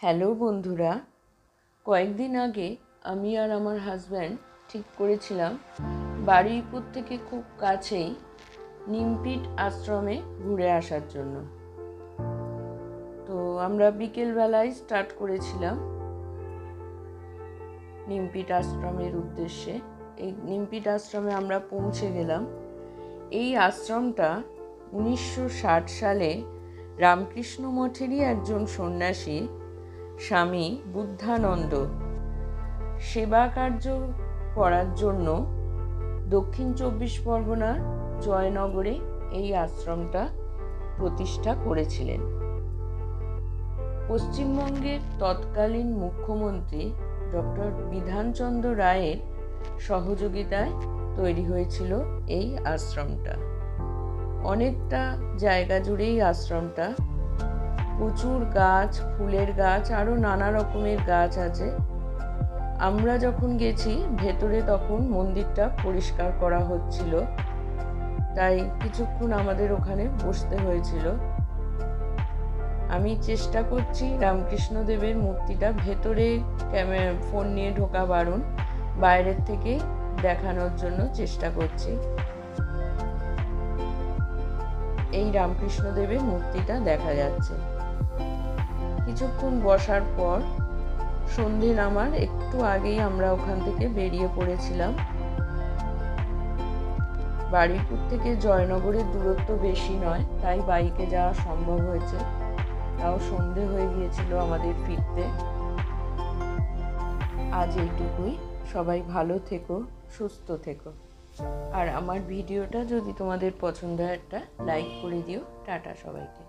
Hello বন্ধুরা, কয়েকদিন আগে আমি আর আমার হাজব্যান্ড ঠিক করেছিলাম বারুইপুর থেকে খুব কাছেই নিমপিট আশ্রমে ঘুরে আসার জন্য। তো আমরা বিকেলবেলায় স্টার্ট করেছিলাম নিমপিট আশ্রমের উদ্দেশ্যে। এই নিমপিট আশ্রমে আমরা পৌঁছে গেলাম। এই আশ্রমটা 1960 সালে রামকৃষ্ণ মঠেরই একজন সন্ন্যাসী স্বামী বুদ্ধানন্দ সেবা কার্য করার জন্য দক্ষিণ 24 পরগনার জয়নগরে এই আশ্রমটা প্রতিষ্ঠা করেছিলেন। পশ্চিমবঙ্গের তৎকালীন মুখ্যমন্ত্রী ডক্টর বিধানচন্দ্র রায়ের সহযোগিতায় তৈরি হয়েছিল এই আশ্রমটা। অনেকটা জায়গা জুড়েই আশ্রমটা, প্রচুর গাছ, ফুলের গাছ, আরও নানা রকমের গাছ আছে। আমরা যখন গেছি ভেতরে তখন মন্দিরটা পরিষ্কার করা হচ্ছিল, তাই কিছুক্ষণ আমাদের ওখানে বসতে হয়েছিল। আমি চেষ্টা করছি রামকৃষ্ণদেবের মূর্তিটা ভেতরে ফোন নিয়ে ঢোকা বারণ, বাইরের থেকে দেখানোর জন্য চেষ্টা করছি। এই রামকৃষ্ণদেবের মূর্তিটা দেখা যাচ্ছে। কিছুক্ষণ বসার পর সন্ধে নামার একটু আগেই আমরা ওখান থেকে বেরিয়ে পড়েছিলাম। বারুইপুর থেকে জয়নগরের দূরত্ব বেশি নয়, তাই বাইকে যাওয়া সম্ভব হয়েছে। তাও সন্ধে হয়ে গিয়েছিল আমাদের ফিরতে। আজ এইটুকুই। সবাই ভালো থেকো, সুস্থ থেকো। আর আমার ভিডিওটা যদি তোমাদের পছন্দ হয় একটা লাইক করে দিও। টাটা সবাইকে।